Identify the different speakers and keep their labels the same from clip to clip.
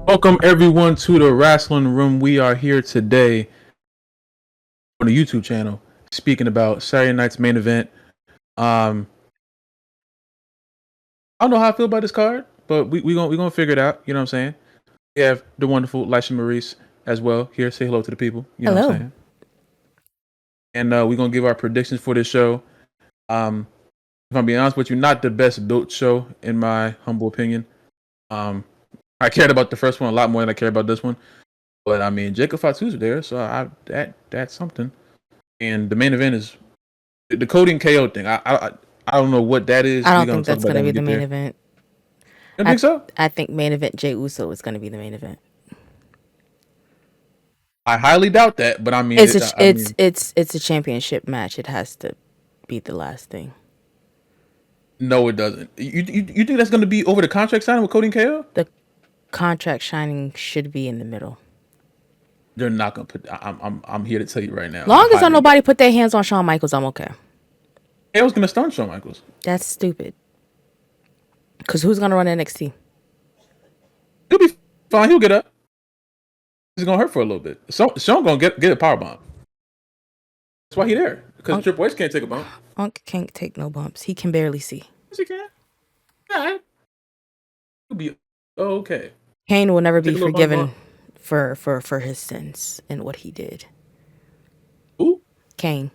Speaker 1: Welcome everyone to the Wrasslin Room. We are here today on the YouTube channel speaking about Saturday night's main event. I don't know how I feel about this card, but we gonna figure it out. You know what I'm saying? We have the wonderful Lisha Maurice as well here. Say hello to the people. You know what I'm
Speaker 2: Hello.
Speaker 1: saying? And we're gonna give our predictions for this show. If I'm being honest with you, not the best built show in my humble opinion. I cared about the first one a lot more than I care about this one. But I mean, Jacob Fatu's there, so that's something. And the main event is the Cody and KO thing. I don't know what that is.
Speaker 2: I
Speaker 1: We're
Speaker 2: don't
Speaker 1: gonna
Speaker 2: think
Speaker 1: talk
Speaker 2: that's
Speaker 1: about
Speaker 2: going
Speaker 1: that
Speaker 2: to
Speaker 1: when
Speaker 2: be
Speaker 1: we
Speaker 2: the
Speaker 1: get
Speaker 2: main
Speaker 1: there.
Speaker 2: event.
Speaker 1: You
Speaker 2: I
Speaker 1: think so?
Speaker 2: I think main event Jey Uso is going to be the main event.
Speaker 1: I highly doubt that, but I mean,
Speaker 2: It's a it's a championship match. It has to be the last thing.
Speaker 1: no, it doesn't. You think that's gonna be over the contract signing with Cody and KO?
Speaker 2: The contract shining should be in the middle.
Speaker 1: They're not gonna put. I'm here to tell you right now. I
Speaker 2: Long as don't
Speaker 1: highly doubt.
Speaker 2: nobody put their hands on Shawn Michaels, I'm okay.
Speaker 1: KO's gonna stun Shawn Michaels.
Speaker 2: That's stupid. Cause who's gonna run NXT?
Speaker 1: He'll be fine. He'll get up. He's gonna hurt for a little bit. So Shawn gonna get a power bomb. That's why he there. Because Triple H can't take a bump.
Speaker 2: Unk can't take no bumps. He can barely see.
Speaker 1: Yes, he can. Yeah, he'll be okay.
Speaker 2: Kane will never be
Speaker 1: Take a little
Speaker 2: forgiven
Speaker 1: bump.
Speaker 2: for his sins and what he did.
Speaker 1: Who?
Speaker 2: Kane.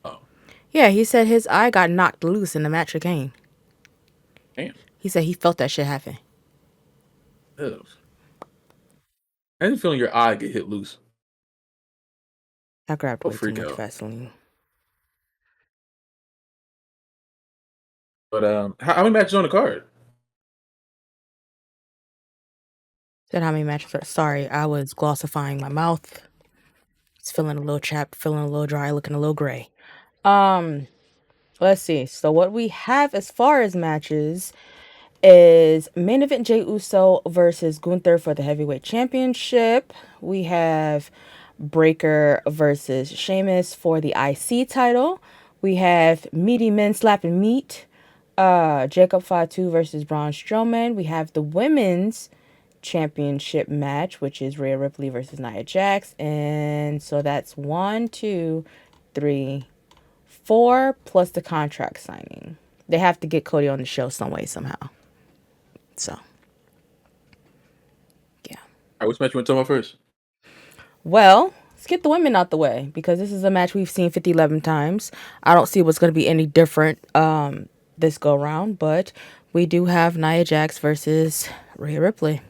Speaker 1: Oh,
Speaker 2: Yeah, he said his eye got knocked loose in the match with Kane.
Speaker 1: damn.
Speaker 2: He said he felt that shit happen.
Speaker 1: Ew. I had a feeling your eye get hit loose.
Speaker 2: I grabbed
Speaker 1: Don't
Speaker 2: way too
Speaker 1: freak
Speaker 2: much
Speaker 1: out.
Speaker 2: Vaseline.
Speaker 1: But how many matches on the card?
Speaker 2: Said how many matches are... Sorry, I was glossifying my mouth. It's feeling a little chapped, feeling a little dry, looking a little gray. Let's see. So what we have as far as matches is main event Jey Uso versus Gunther for the heavyweight championship. We have Breaker versus Sheamus for the IC title. We have meaty men slapping meat. Jacob Fatu versus Braun Strowman. We have the women's championship match, which is Rhea Ripley versus Nia Jax. And so that's 1, 2, 3, 4 plus the contract signing. They have to get Cody on the show some way, somehow. So, yeah.
Speaker 1: All right, which match you want to talk about first?
Speaker 2: Well, let's get the women out the way because this is a match we've seen 11 times. I don't see what's going to be any different this go round, but we do have Nia Jax versus Rhea Ripley.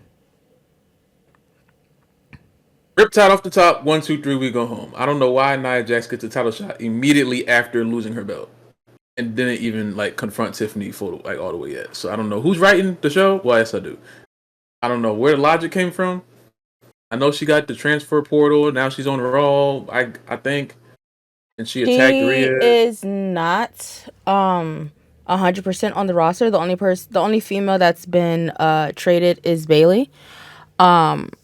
Speaker 1: Riptide off the top, 1, 2, 3, we go home. I don't know why Nia Jax gets a title shot immediately after losing her belt. And didn't even confront Tiffany for all the way yet. So I don't know who's writing the show. Well, yes, I do. I don't know where the logic came from. I know she got the transfer portal. Now she's on Raw. I think, and she attacked Rhea.
Speaker 2: She is not 100% on the roster. The only female that's been traded is Bayley.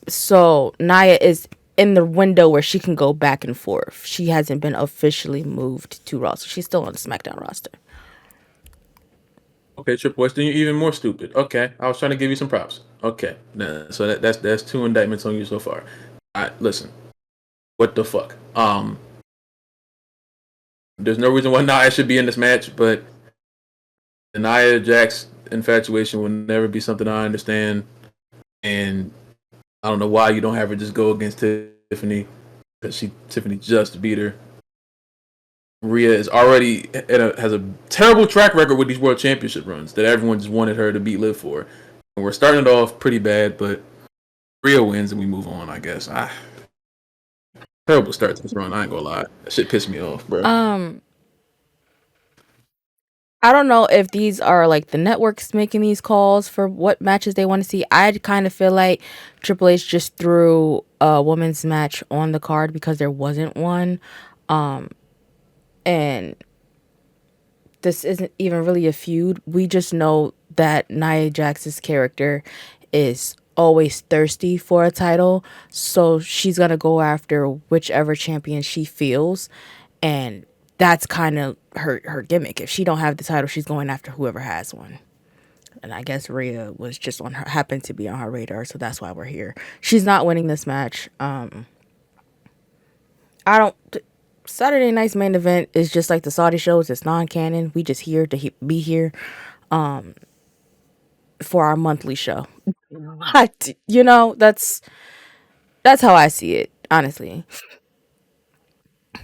Speaker 2: So Nia is in the window where she can go back and forth. She hasn't been officially moved to Raw, so she's still on the SmackDown roster.
Speaker 1: Okay, Triple H, then you're even more stupid. Okay, I was trying to give you some props. Okay, nah, so that's 2 indictments on you so far. All right, listen, what the fuck? There's no reason why Nia should be in this match, but the Nia Jax infatuation will never be something I understand, and I don't know why you don't have her just go against Tiffany because Tiffany just beat her. Rhea is already has a terrible track record with these world championship runs that everyone just wanted her to beat Liv for. And we're starting it off pretty bad, but Rhea wins and we move on, I guess. Terrible start to this run, I ain't gonna lie. That shit pissed me off, bro.
Speaker 2: I don't know if these are the networks making these calls for what matches they want to see. I kind of feel like Triple H just threw a women's match on the card because there wasn't one. And this isn't even really a feud. We just know that Nia Jax's character is always thirsty for a title. So she's going to go after whichever champion she feels. And that's kind of her gimmick. If she don't have the title, she's going after whoever has one. And I guess Rhea was just on her, happened to be on her radar, so that's why we're here. She's not winning this match. I don't. Saturday night's main event is just like the Saudi shows. It's non-canon. We just here to be here, for our monthly show. You know, that's how I see it, honestly.
Speaker 1: I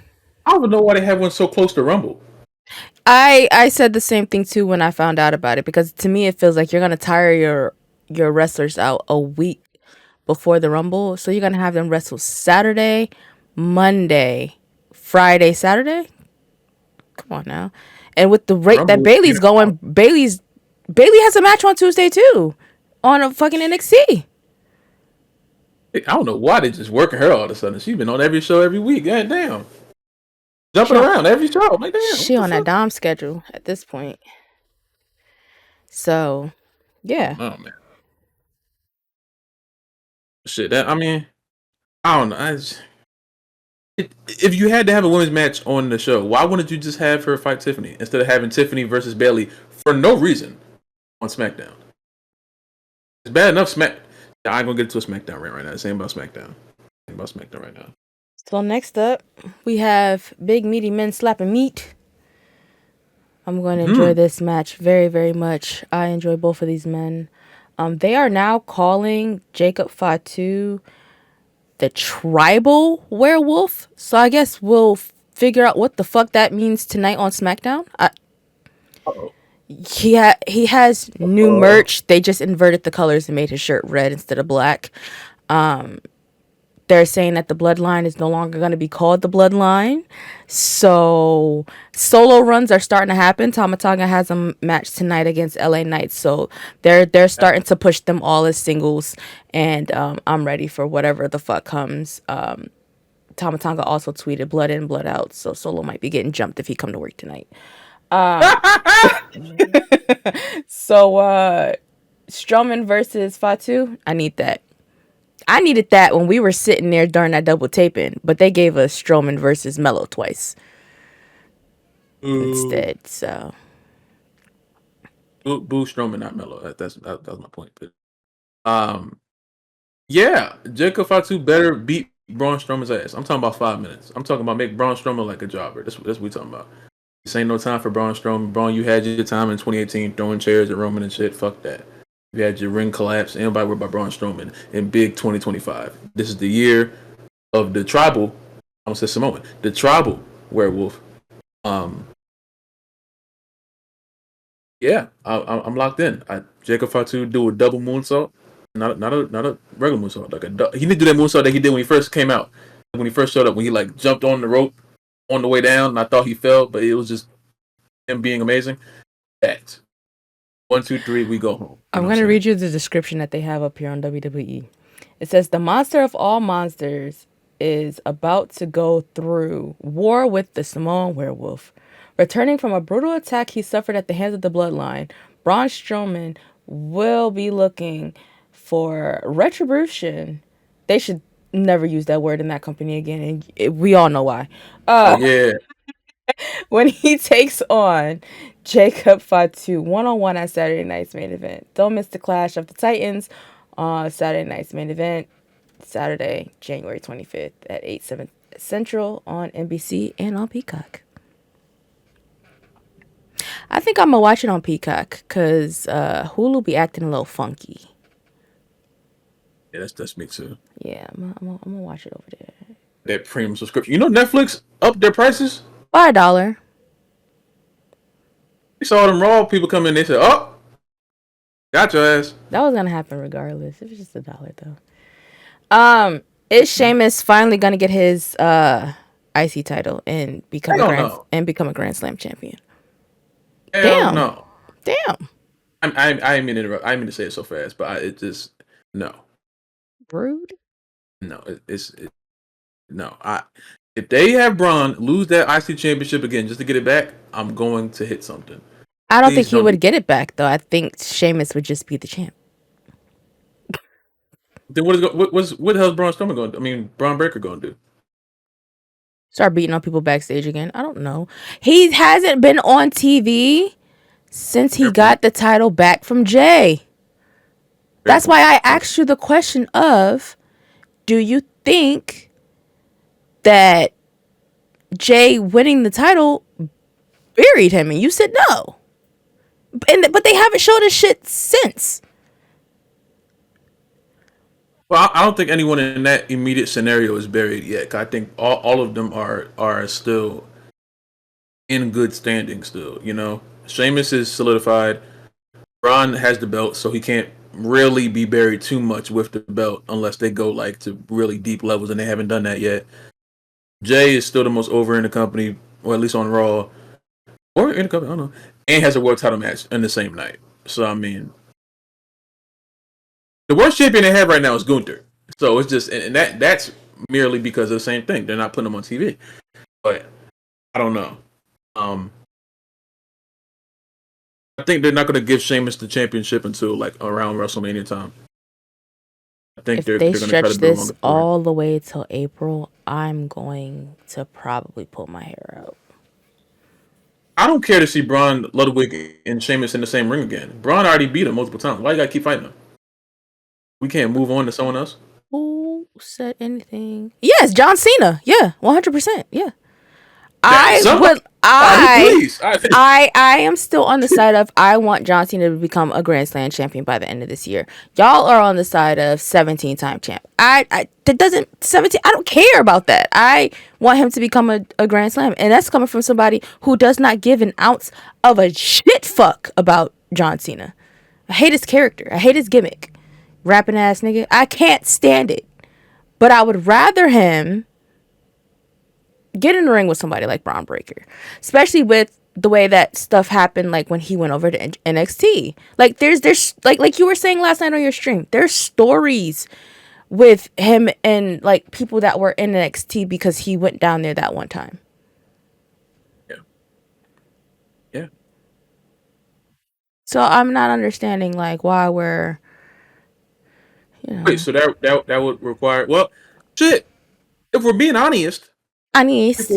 Speaker 1: don't even know why they have one so close to Rumble.
Speaker 2: I said the same thing too when I found out about it, because to me it feels like you're gonna tire your wrestlers out a week before the Rumble, so you're gonna have them wrestle Saturday, Monday, Friday, Saturday. Come on now, and with the rate that
Speaker 1: Rumble,
Speaker 2: Bailey's going, Bailey has a match on Tuesday too, on a fucking NXT.
Speaker 1: I don't know why they just working her all of a sudden. She's been on every show every week. God damn. Jumping around every show. I'm like, damn.
Speaker 2: She on that Dom schedule at this point. So, yeah.
Speaker 1: Oh, man. Shit, I mean, I don't know. If you had to have a women's match on the show, why wouldn't you just have her fight Tiffany instead of having Tiffany versus Bailey for no reason on SmackDown? It's bad enough I ain't gonna get into a SmackDown rant right now. It's ain't about SmackDown. Ain't about SmackDown right now.
Speaker 2: So next up, we have big meaty men slapping meat. I'm going to enjoy this match very, very much. I enjoy both of these men. They are now calling Jacob Fatu the tribal werewolf. So I guess we'll figure out what the fuck that means tonight on SmackDown. He has new merch. They just inverted the colors and made his shirt red instead of black. They're saying that the Bloodline is no longer going to be called the Bloodline. So solo runs are starting to happen. Tama Tonga has a match tonight against LA Knights. So they're starting to push them all as singles. And I'm ready for whatever the fuck comes. Tama Tonga also tweeted blood in, blood out. So Solo might be getting jumped if he come to work tonight. So Strowman versus Fatu. I need that. I needed that when we were sitting there during that double taping, but they gave us Strowman versus Mello twice instead. So
Speaker 1: boo Strowman, not Mello. That was my point. But, yeah, Jacob Fatu better beat Braun Strowman's ass. I'm talking about 5 minutes. I'm talking about make Braun Strowman like a jobber. That's what we talking about. This ain't no time for Braun Strowman. Braun, you had your time in 2018 throwing chairs at Roman and shit. Fuck that. You had your ring collapse. Anybody worried about Braun Strowman in big 2025? This is the year of the tribal. I almost said Samoan. The tribal werewolf. Yeah, I'm locked in. Jacob Fatu do a double moonsault, not a regular moonsault. He didn't do that moonsault that he did when he first came out, when he first showed up, when he like jumped on the rope on the way down. And I thought he fell, but it was just him being amazing. That 1, 2, 3, we go home.
Speaker 2: I'm going to read you the description that they have up here on WWE. It says, the monster of all monsters is about to go through war with the Samoan werewolf. Returning from a brutal attack he suffered at the hands of the Bloodline, Braun Strowman will be looking for retribution. They should never use that word in that company again, and we all know why.
Speaker 1: Yeah.
Speaker 2: When he takes on Jacob Fatu one-on-one at Saturday night's main event. Don't miss the Clash of the Titans on Saturday night's main event, Saturday, January 25th at 8/7 Central on NBC and on Peacock. I think I'm going to watch it on Peacock because Hulu be acting a little funky.
Speaker 1: Yeah, that's me too.
Speaker 2: Yeah, I'm going to watch it over there.
Speaker 1: That premium subscription. You know Netflix upped their prices?
Speaker 2: By $1.
Speaker 1: We saw them Raw people come in. They said, "Oh, got your ass."
Speaker 2: That was gonna happen regardless. It was just $1 though. Is Sheamus finally gonna get his IC title and become a Grand Slam champion?
Speaker 1: Hell no.
Speaker 2: Damn.
Speaker 1: I didn't mean to interrupt. I didn't mean to say it so fast, but it just no.
Speaker 2: Rude.
Speaker 1: No, no. If they have Braun lose that IC championship again just to get it back, I'm going to hit something.
Speaker 2: I don't think he would get it back though. I think Sheamus would just be the champ.
Speaker 1: Then what the hell is Braun Strowman going to do? I mean, Braun Breaker going to do?
Speaker 2: Start beating on people backstage again? I don't know. He hasn't been on TV since he got the title back from Jay. That's why I asked you the question of, do you think that Jay winning the title buried him? And you said no. But they haven't showed us shit since.
Speaker 1: Well, I don't think anyone in that immediate scenario is buried yet. 'Cause I think all of them are still in good standing still, you know. Sheamus is solidified. Braun has the belt, so he can't really be buried too much with the belt unless they go like to really deep levels, and they haven't done that yet. Jay is still the most over in the company, or at least on Raw, or in the company, I don't know, and has a world title match in the same night. So I mean, the worst champion they have right now is Gunther. So it's just, and that's merely because of the same thing. They're not putting him on TV. But I don't know. I think they're not going to give Sheamus the championship until like around WrestleMania time. I think
Speaker 2: if
Speaker 1: they're
Speaker 2: they
Speaker 1: going to try
Speaker 2: stretch
Speaker 1: to
Speaker 2: this all the way till April, I'm going to probably pull my hair out.
Speaker 1: I don't care to see Braun, Ludwig, and Sheamus in the same ring again. Braun already beat him multiple times. Why you got to keep fighting him? We can't move on to someone else?
Speaker 2: Who said anything? Yes, John Cena. Yeah, 100%. Yeah. I am still on the side of I want John Cena to become a Grand Slam champion by the end of this year. Y'all are on the side of 17-time champ. That doesn't 17. I don't care about that. I want him to become a Grand Slam, and that's coming from somebody who does not give an ounce of a shit fuck about John Cena. I hate his character. I hate his gimmick. Rapping ass nigga. I can't stand it. But I would rather him get in the ring with somebody like Braun Breaker, especially with the way that stuff happened, like when he went over to NXT. Like there's like you were saying last night on your stream, there's stories with him and like people that were in NXT because he went down there that one time.
Speaker 1: Yeah.
Speaker 2: So I'm not understanding like why we're, you know.
Speaker 1: Wait, so that would require, well, shit. If we're being honest, Sheamus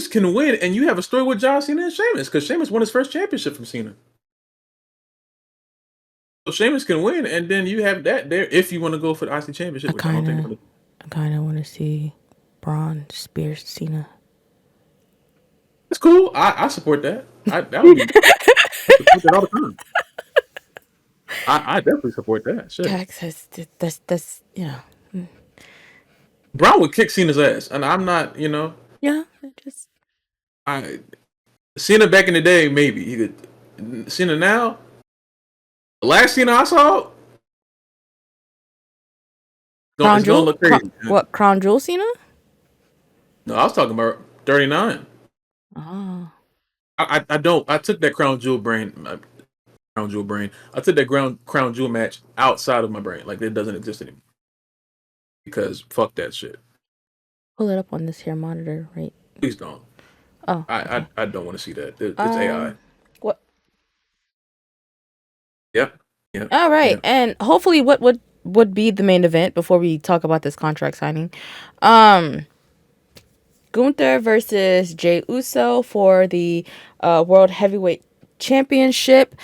Speaker 1: can win, and you have a story with John Cena and Sheamus because Sheamus won his first championship from Cena. So Sheamus can win, and then you have that there if you want to go for the IC championship.
Speaker 2: I kind of want to see Braun spear Cena.
Speaker 1: That's cool. I support that. That would be I support that all the time. I definitely support that. Shit.
Speaker 2: That's you know.
Speaker 1: Braun would kick Cena's ass, and I'm not, you know.
Speaker 2: Yeah,
Speaker 1: Cena back in the day, maybe he could. Cena now, the last Cena I saw,
Speaker 2: Crown Jewel. Look crazy. What, Crown Jewel Cena?
Speaker 1: No, I was talking about 39.
Speaker 2: Oh.
Speaker 1: I don't. I took that Crown Jewel brain. I took that Crown Jewel match outside of my brain, like it doesn't exist anymore. Because fuck that shit.
Speaker 2: Pull it up on this here monitor, right?
Speaker 1: Please don't.
Speaker 2: Oh, okay.
Speaker 1: I don't want to see that. It's AI.
Speaker 2: What?
Speaker 1: Yep.
Speaker 2: All right, yeah. And hopefully, what would be the main event before we talk about this contract signing? Gunther versus Jey Uso for the World Heavyweight Championship.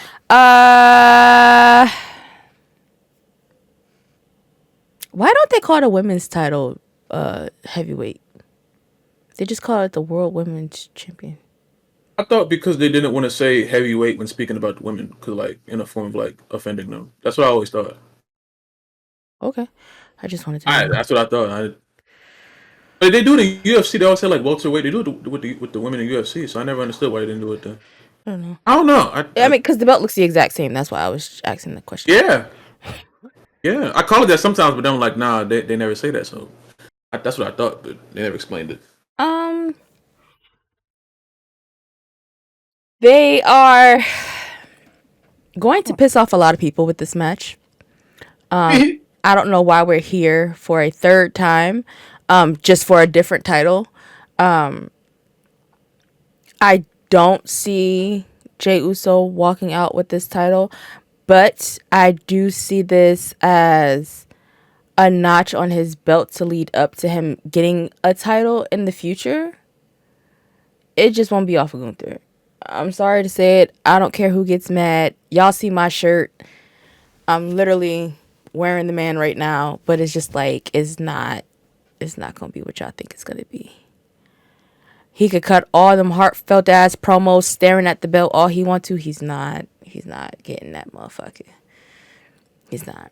Speaker 2: Why don't they call the women's title heavyweight? They just call it the World Women's Champion.
Speaker 1: I thought because they didn't want to say heavyweight when speaking about the women, because like in a form of like offending them. That's what I always thought.
Speaker 2: Okay, I just wanted to know.
Speaker 1: That's what I thought. But they do it in UFC. They always say like welterweight. They do it with the women in UFC. So I never understood why they didn't do it then.
Speaker 2: I don't know.
Speaker 1: I don't know.
Speaker 2: I mean, because the belt looks the exact same. That's why I was asking the question.
Speaker 1: Yeah. I call it that sometimes, but then I'm like, nah, they never say that. So that's what I thought, but they never explained it.
Speaker 2: They are going to piss off a lot of people with this match. I don't know why we're here for a third time, just for a different title. I don't see Jey Uso walking out with this title, but I do see this as a notch on his belt to lead up to him getting a title in the future. It just won't be off of Gunther. I'm sorry to say it. I don't care who gets mad. Y'all see my shirt. I'm literally wearing the man right now, but it's just like it's not gonna be what y'all think it's gonna be. He could cut all them heartfelt ass promos staring at the belt all he want to. He's not getting that motherfucker. He's not.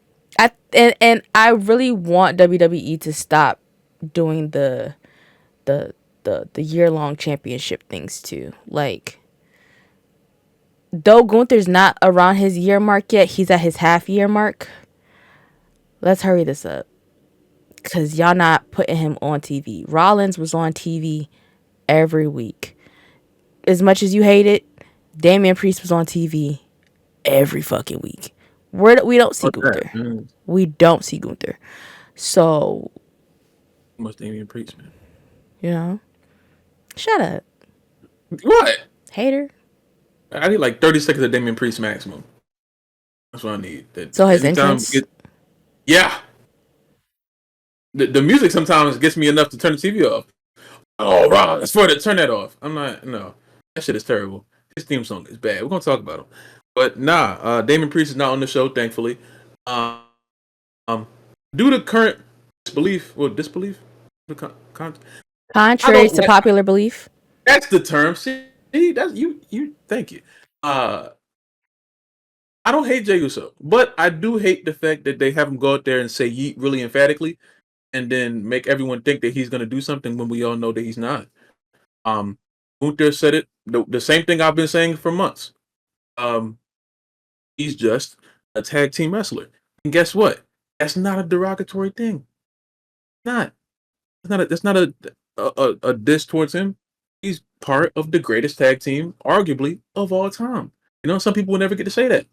Speaker 2: And I really want WWE to stop doing the the year long championship things too. Like, though Gunther's not around his year mark yet, he's at his half year mark. Let's hurry this up. Cause y'all not putting him on TV. Rollins was on TV every week. As much as you hate it, Damian Priest was on TV every fucking week. We don't see
Speaker 1: What's that?
Speaker 2: Gunther. We don't see Gunther. So,
Speaker 1: Must Damian Priest, man.
Speaker 2: you know, shut up,
Speaker 1: What?
Speaker 2: hater.
Speaker 1: I need like 30 seconds of Damian Priest maximum. That's what I need.
Speaker 2: So his entrance.
Speaker 1: Yeah. The music sometimes gets me enough to turn the TV off. Oh, Ron, that's for it. Turn that off. I'm not. No, that shit is terrible. His theme song is bad. We're gonna talk about him, but nah. Damian Priest is not on the show, thankfully. Um, due to current disbelief.
Speaker 2: Contrary to popular belief.
Speaker 1: That's the term. See, that's you. Thank you. I don't hate Jey Uso, but I do hate the fact that they have him go out there and say yeet really emphatically, and then make everyone think that he's gonna do something when we all know that he's not. Gunther said it the same thing I've been saying for months. Um, he's just a tag team wrestler, and guess what? That's not a derogatory thing. Not. That's not a diss towards him. He's part of the greatest tag team, arguably, of all time. You know, some people will never get to say that.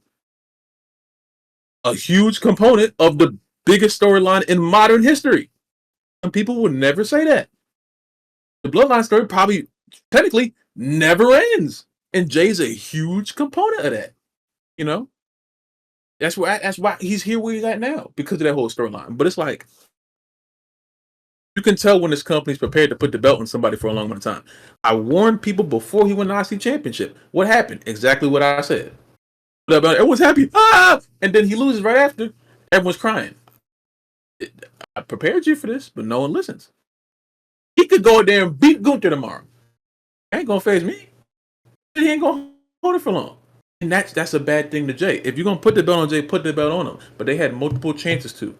Speaker 1: A huge component of the biggest storyline in modern history. Some people would never say that. The Bloodline story probably, technically, never ends. And Jay's a huge component of that. You know? That's why he's here where he's at now, because of that whole storyline. But it's like, you can tell when this company's prepared to put the belt on somebody for a long amount of time. I warned people before he won the IC championship. What happened? Exactly what I said. Everyone's happy. And then he loses right after. Everyone's crying. I prepared you for this, but no one listens. He could go there and beat Gunther tomorrow. Ain't gonna phase me. He ain't gonna hold it for long. And that's a bad thing to Jay. If you're gonna put the belt on Jay, put the belt on him. But they had multiple chances to.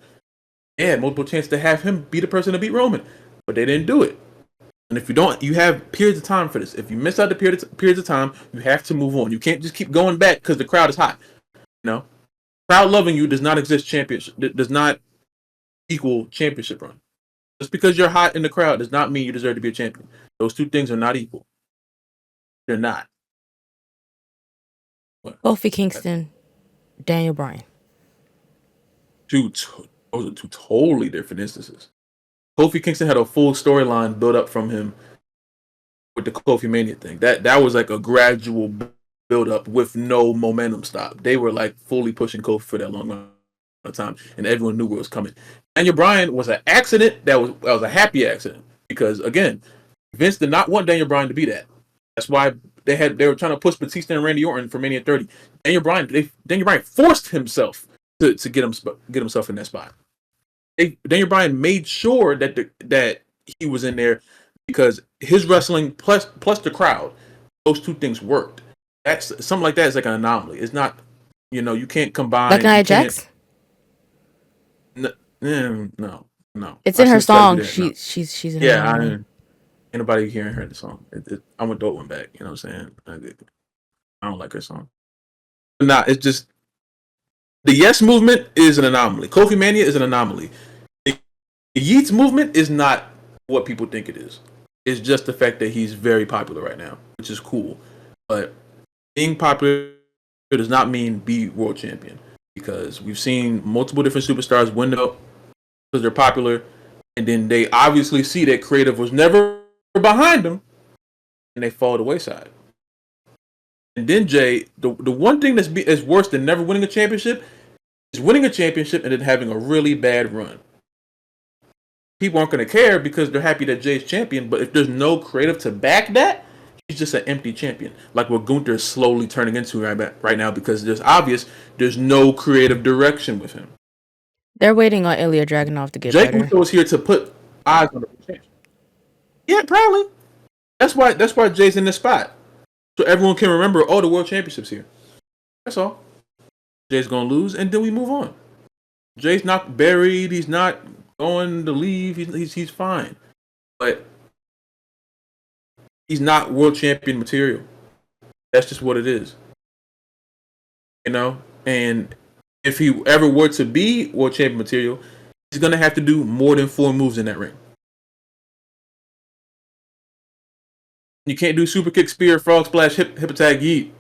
Speaker 1: They had multiple chances to have him be the person to beat Roman, but they didn't do it. And if you don't, you have periods of time for this. If you miss out the periods of time, you have to move on. You can't just keep going back because the crowd is hot. You know, crowd loving you does not exist. Championship does not equal championship run. Just because you're hot in the crowd does not mean you deserve to be a champion. Those two things are not equal. They're not.
Speaker 2: Kofi Kingston, Daniel Bryan.
Speaker 1: Those are two totally different instances. Kofi Kingston had a full storyline built up from him with the Kofi Mania thing. That was like a gradual build up with no momentum stop. They were like fully pushing Kofi for that long amount of time, and everyone knew where it was coming. Daniel Bryan was an accident that was a happy accident, because again, Vince did not want Daniel Bryan to be that. That's why they were trying to push Batista and Randy Orton for Mania 30. Daniel Bryan forced himself to get himself in that spot. Daniel Bryan made sure that he was in there because his wrestling plus the crowd, those two things worked. That's something like that is like an anomaly. It's not, you can't combine.
Speaker 2: Like Nia Jax?
Speaker 1: No.
Speaker 2: It's in her song. She's in her song.
Speaker 1: Ain't nobody hearing her the song. I'm gonna throw it one back. You know what I'm saying? I don't like her song. But it's just the Yes movement is an anomaly. Kofi Mania is an anomaly. The Yeats movement is not what people think it is. It's just the fact that he's very popular right now, which is cool. But being popular does not mean be world champion, because we've seen multiple different superstars win because they're popular, and then they obviously see that creative was never behind them, and they fall to the wayside. And then Jay, the one thing that's worse than never winning a championship is winning a championship and then having a really bad run. People aren't going to care because they're happy that Jay's champion, but if there's no creative to back that, He's just an empty champion, like what Gunther is slowly turning into right now, because there's no creative direction with him.
Speaker 2: They're waiting on Ilya Dragunov to get
Speaker 1: Jey
Speaker 2: better.
Speaker 1: Uso is here to put eyes on the champion. Yeah, probably. That's why Jay's in this spot, so everyone can remember. Oh, the World Championship's here. That's all. Jay's gonna lose, and then we move on. Jay's not buried. He's not going to leave. He's fine, but he's not world champion material. That's just what it is, you know. And if he ever were to be world champion material, he's gonna have to do more than 4 moves in that ring. You can't do super kick, spear, frog splash, hip attack, yeet.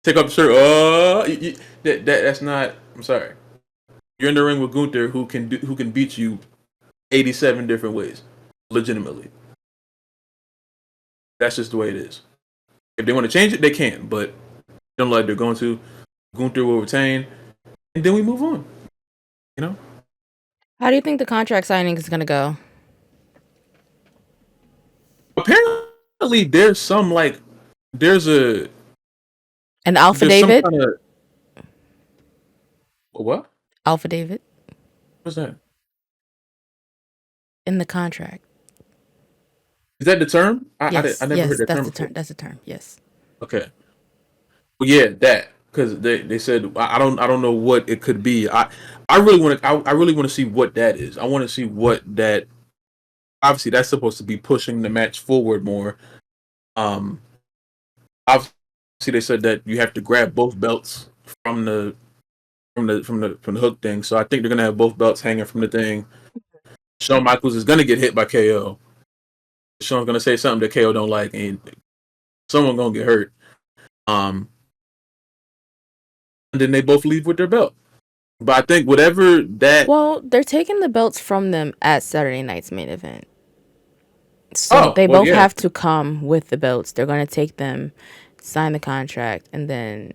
Speaker 1: Take off the shirt. That's not. I'm sorry. You're in the ring with Gunther, who can beat you 87 different ways, legitimately. That's just the way it is. If they want to change it, they can, but don't like they're going to. Gunther will retain, and then we move on. You know.
Speaker 2: How do you think the contract signing is going to go?
Speaker 1: Apparently, there's some there's an
Speaker 2: Alpha David.
Speaker 1: What?
Speaker 2: Alpha David.
Speaker 1: What's that?
Speaker 2: In the contract.
Speaker 1: Is that the term?
Speaker 2: Yes,
Speaker 1: I never heard that term.
Speaker 2: That's the term. Yes.
Speaker 1: Okay. Well, yeah, that, because they said I don't know what it could be. I really want to see what that is. I want to see what that. Obviously, that's supposed to be pushing the match forward more. Obviously, they said that you have to grab both belts from the hook thing. So I think they're gonna have both belts hanging from the thing. Shawn Michaels is gonna get hit by KO. Shawn's gonna say something that KO don't like, and someone gonna get hurt. And then they both leave with their belt. But I think whatever that.
Speaker 2: Well, they're taking the belts from them at Saturday night's main event. So they both have to come with the belts. They're going to take them, sign the contract, and then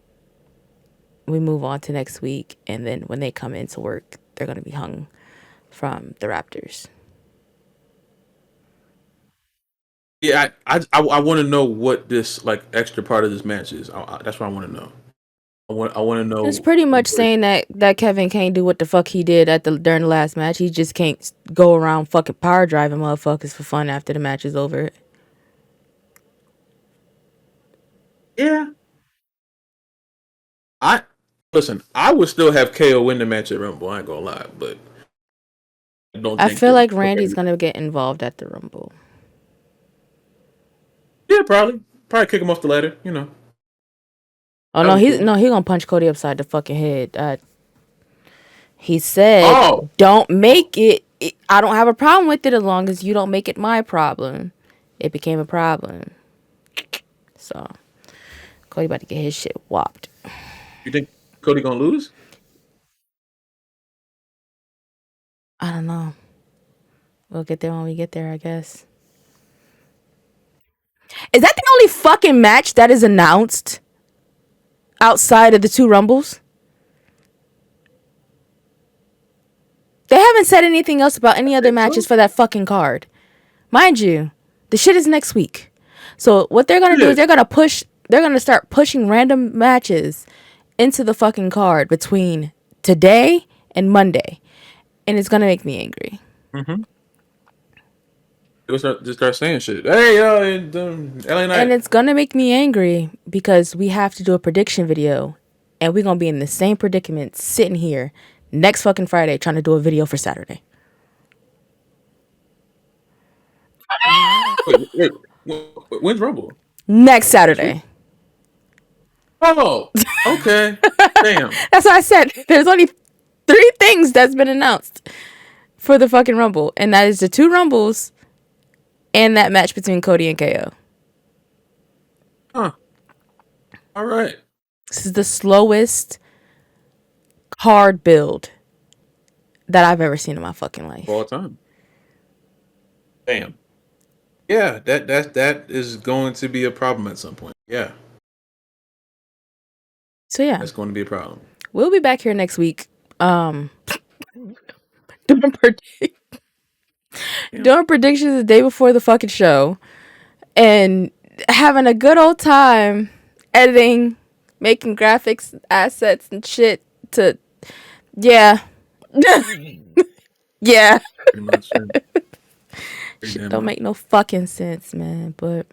Speaker 2: we move on to next week. And then when they come into work, they're going to be hung from the Raptors.
Speaker 1: Yeah, I want to know what this extra part of this match is. That's what I want to know. I want to know.
Speaker 2: It's pretty much saying that Kevin can't do what the fuck he did during the last match. He just can't go around fucking power driving motherfuckers for fun after the match is over.
Speaker 1: Yeah. I would still have KO win the match at Rumble. I ain't gonna lie, but
Speaker 2: I feel like Randy's gonna get involved at the Rumble.
Speaker 1: Yeah, probably kick him off the ladder. You know.
Speaker 2: Oh no, he's gonna punch Cody upside the fucking head. He said, "Don't make it. I don't have a problem with it as long as you don't make it my problem." It became a problem. So Cody about to get his shit whopped.
Speaker 1: You think Cody gonna lose?
Speaker 2: I don't know. We'll get there when we get there, I guess. Is that the only fucking match that is announced outside of the 2 Rumbles? They haven't said anything else about any other matches for that fucking card. Mind you, the shit is next week. So what they're going to do is they're going to start pushing random matches into the fucking card between today and Monday. And it's going to make me angry.
Speaker 1: Mm-hmm. Just start saying shit. Hey, LA Knight.
Speaker 2: And it's going to make me angry because we have to do a prediction video. And we're going to be in the same predicament sitting here next fucking Friday trying to do a video for Saturday.
Speaker 1: Wait, when's Rumble?
Speaker 2: Next Saturday.
Speaker 1: Oh, okay. Damn.
Speaker 2: That's what I said. There's only 3 things that's been announced for the fucking Rumble. And that is the 2 Rumbles and that match between Cody and KO.
Speaker 1: Huh. All right.
Speaker 2: This is the slowest card build that I've ever seen in my fucking life.
Speaker 1: All time. Damn. Yeah, that is going to be a problem at some point. Yeah.
Speaker 2: So yeah.
Speaker 1: That's going to be a problem.
Speaker 2: We'll be back here next week. Doing predictions the day before the fucking show. And having a good old time editing, making graphics, assets, and shit to, yeah. Yeah.
Speaker 1: Pretty much.
Speaker 2: Shit don't make no fucking sense, man. But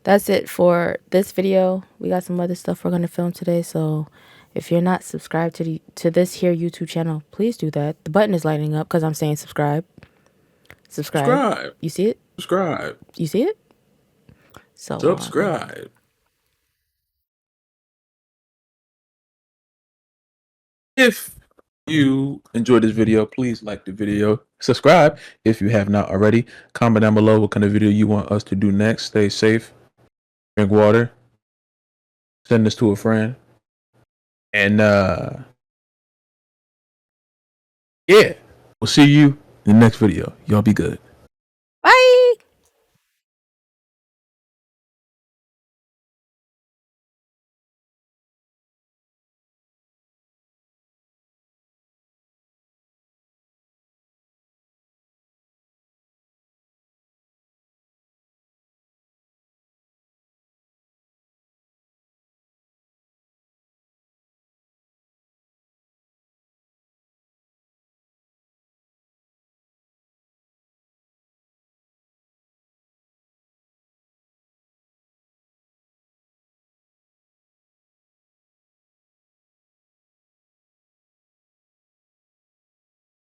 Speaker 2: that's it for this video. We got some other stuff we're gonna film today, so if you're not subscribed to this here YouTube channel, please do that. The button is lighting up because I'm saying subscribe. Subscribe. You see it?
Speaker 1: Subscribe.
Speaker 2: You see it? So
Speaker 1: subscribe. If you enjoyed this video, please like the video. Subscribe if you have not already. Comment down below what kind of video you want us to do next. Stay safe. Drink water. Send this to a friend. And yeah, we'll see you in the next video. Y'all be good.
Speaker 2: Bye.